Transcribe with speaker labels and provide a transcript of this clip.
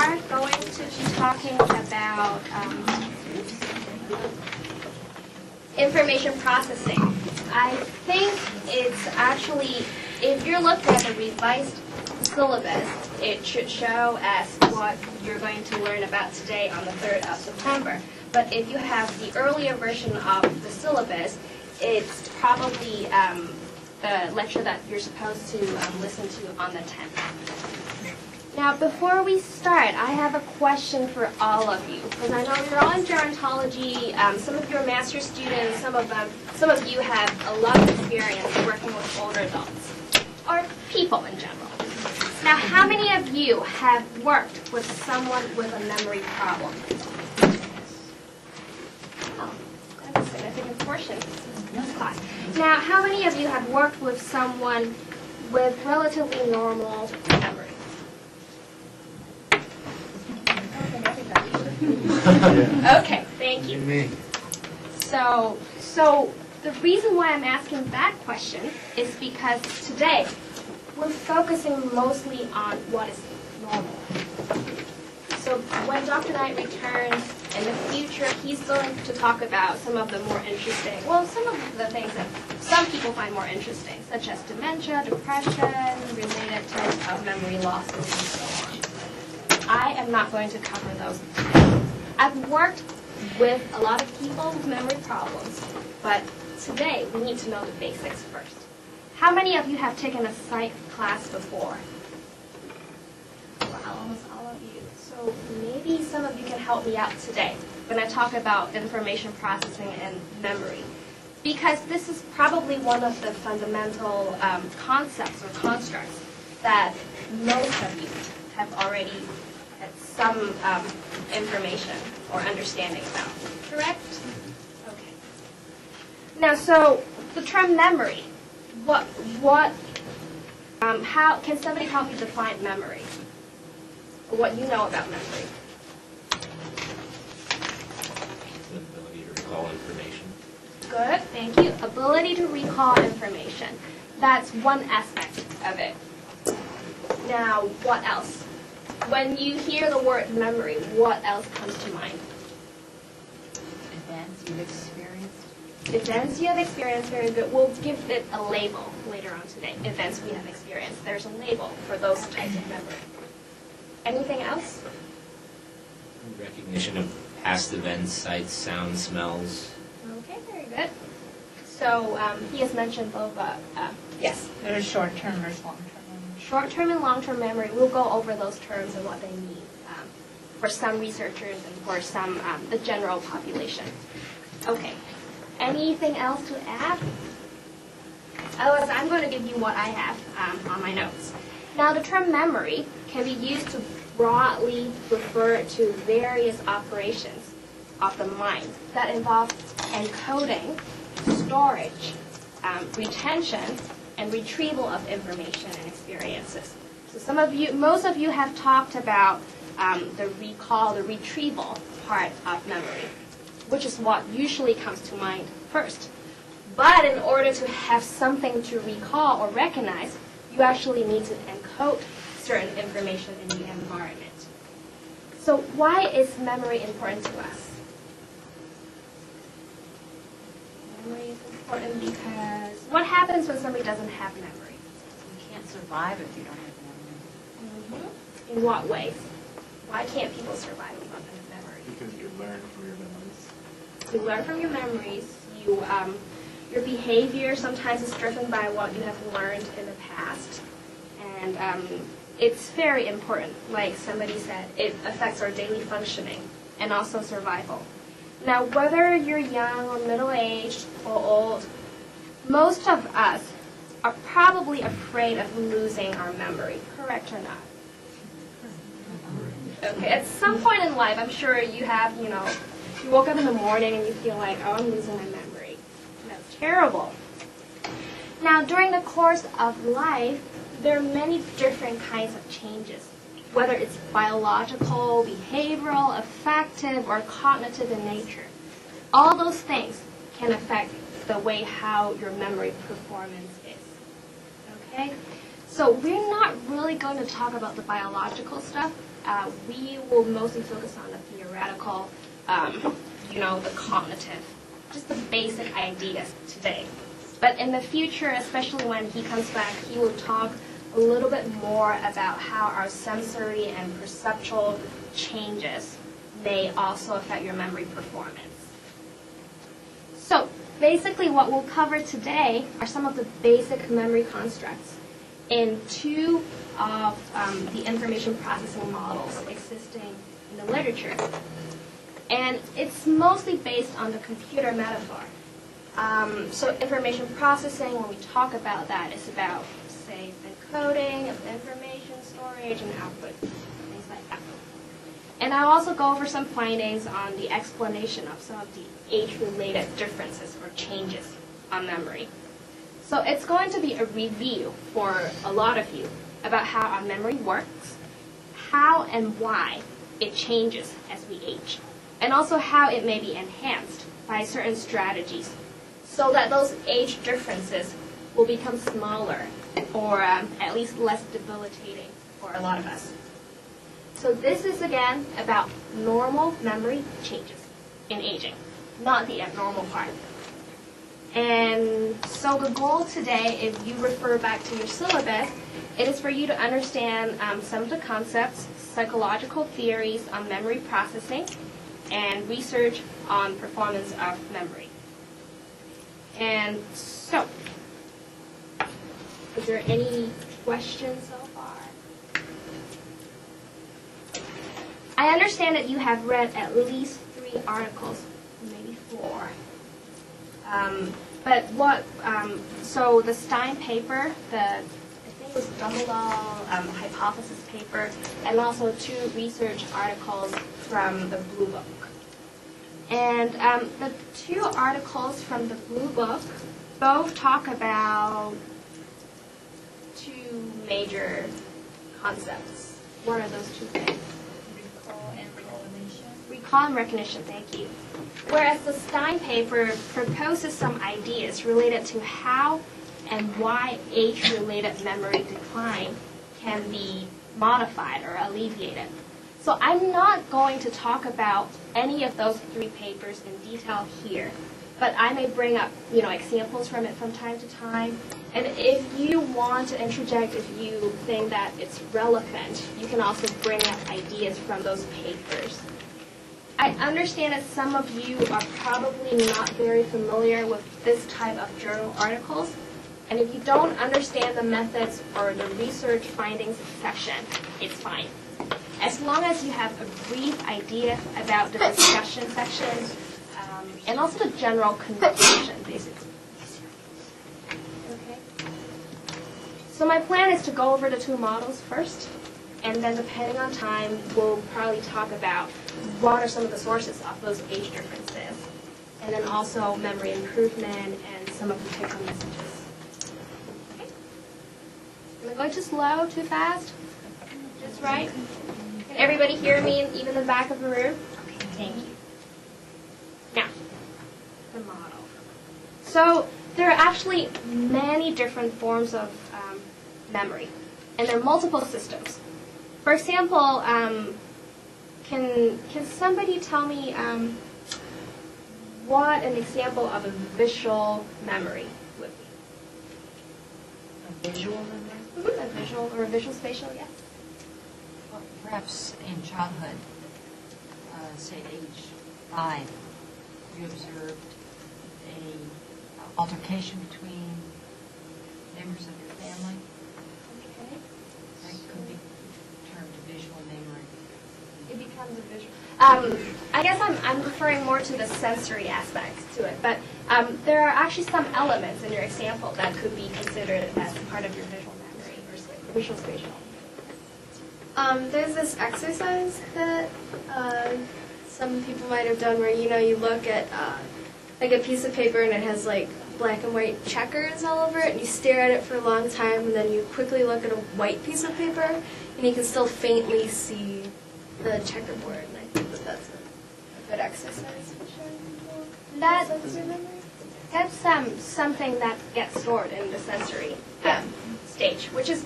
Speaker 1: are going to be talking about information processing. I think it's actually, if you're looking at the revised syllabus, it should show as what you're going to learn about today on the 3rd of September. But if you have the earlier version of the syllabus, it's probably the lecture that you're supposed to listen to on the 10th. Now, before we start, I have a question for all of you, because I know you're all in gerontology. Some of you are master's students. Some of you have a lot of experience working with older adults, or people in general. Now, how many of you have worked with someone with a memory problem? Oh, that's a significant portion of this class. Now, how many of you have worked with someone with relatively normal memory? Okay, thank you. So the reason why I'm asking that question is because today we're focusing mostly on what is normal. So when Dr. Knight returns in the future, he's going to talk about some of the more interesting, some of the things that some people find more interesting, such as dementia, depression, related types of memory losses, and so on. I am not going to cover those today. I've worked with a lot of people with memory problems, but today we need to know the basics first. How many of you have taken a psych class before? Well, almost all of you. So maybe some of you can help me out today when I talk about information processing and memory, because this is probably one of the fundamental concepts or constructs that most of you have already had some information or understanding about. Correct? Okay. Now, so the term memory. How can somebody help you define memory? Or what you know about memory?
Speaker 2: The ability to recall information.
Speaker 1: Good, thank you. Ability to recall information. That's one aspect of it. Now, what else? When you hear the word memory, what else comes to mind?
Speaker 3: Events you've experienced.
Speaker 1: Events you have experienced, very good. We'll give it a label later on today. Events we have experienced. There's a label for those types of memory. Anything else?
Speaker 2: Recognition of past events, sights, sounds, smells.
Speaker 1: Okay, very good. So he has mentioned both, yes?
Speaker 3: There's short-term versus long-term.
Speaker 1: Short-term and long-term memory, we'll go over those terms and what they mean for some researchers and for some, the general population. Okay. Anything else to add? Otherwise, I'm going to give you what I have on my notes. Now, the term memory can be used to broadly refer to various operations of the mind that involve encoding, storage, retention, and retrieval of information and experiences. So most of you have talked about the recall, the retrieval part of memory, which is what usually comes to mind first. But in order to have something to recall or recognize, you actually need to encode certain information in the environment. So why is memory important to us? Memory is important because what happens when somebody doesn't have memory?
Speaker 3: You can't survive if you don't have memory.
Speaker 1: Mm-hmm. In what ways? Why can't people survive without memory?
Speaker 4: Because you learn from your memories.
Speaker 1: You learn from your memories. Your behavior sometimes is driven by what you have learned in the past. And it's very important. Like somebody said, it affects our daily functioning and also survival. Now, whether you're young or middle-aged or old, most of us are probably afraid of losing our memory, correct or not? Okay, at some point in life, I'm sure you have, you woke up in the morning and you feel like, oh, I'm losing my memory. That's terrible. Now, during the course of life, there are many different kinds of changes, whether it's biological, behavioral, affective, or cognitive in nature. All those things can affect the way how your memory performance is. Okay? So we're not really going to talk about the biological stuff we will mostly focus on the theoretical, the cognitive, just the basic ideas today. But in the future, especially when he comes back, he will talk a little bit more about how our sensory and perceptual changes may also affect your memory performance. So basically what we'll cover today are some of the basic memory constructs in two of the information processing models existing in the literature. And it's mostly based on the computer metaphor. So information processing, when we talk about that, is about, say, encoding of information, storage, and output, things like that. And I'll also go over some findings on the explanation of some of the age-related differences or changes on memory. So it's going to be a review for a lot of you about how our memory works, how and why it changes as we age, and also how it may be enhanced by certain strategies so that those age differences will become smaller or at least less debilitating for a lot of us. So this is, again, about normal memory changes in aging, not the abnormal part. And so the goal today, if you refer back to your syllabus, it is for you to understand some of the concepts, psychological theories on memory processing, and research on performance of memory. And so, is there any questions so far? I understand that you have read at least 3 articles, maybe 4. But what, so the Stein paper, I think it was Dumbledore hypothesis paper, and also 2 research articles from the Blue Book. And the 2 articles from the Blue Book both talk about 2 major concepts. What are those 2 things?
Speaker 3: Recall and recognition.
Speaker 1: Recall and recognition, thank you. Whereas the Stein paper proposes some ideas related to how and why age-related memory decline can be modified or alleviated. So I'm not going to talk about any of those 3 papers in detail here, but I may bring up, examples from it from time to time. And if you want to interject, if you think that it's relevant, you can also bring up ideas from those papers. I understand that some of you are probably not very familiar with this type of journal articles, and if you don't understand the methods or the research findings section, it's fine. As long as you have a brief idea about the discussion section, and also the general conclusion, basically. Okay. So my plan is to go over the 2 models first, and then depending on time, we'll probably talk about what are some of the sources of those age differences, and then also memory improvement and some of the take-home messages. Okay. Am I going too slow, too fast? Just right? Can everybody hear me, even the back of the room? Okay, thank you. Now, the model. So there are actually many different forms of memory, and there are multiple systems. For example, can somebody tell me what an example of a visual memory would be?
Speaker 3: A visual memory?
Speaker 1: A visual or a visual spatial, yes.
Speaker 3: Well, perhaps in childhood, say age 5, you observed a altercation between members of your family.
Speaker 1: Okay.
Speaker 3: That could be termed a visual memory.
Speaker 1: It becomes a visual. I guess I'm referring more to the sensory aspects to it, but there are actually some elements in your example that could be considered as part of your visual memory or visual spatial.
Speaker 5: There's this exercise that some people might have done where, you look at like a piece of paper and it has like black and white checkers all over it, and you stare at it for a long time, and then you quickly look at a white piece of paper, and you can still faintly see the checkerboard. And I think that that's a good exercise for showing people sensory memory.
Speaker 1: That's something that gets stored in the sensory stage, which is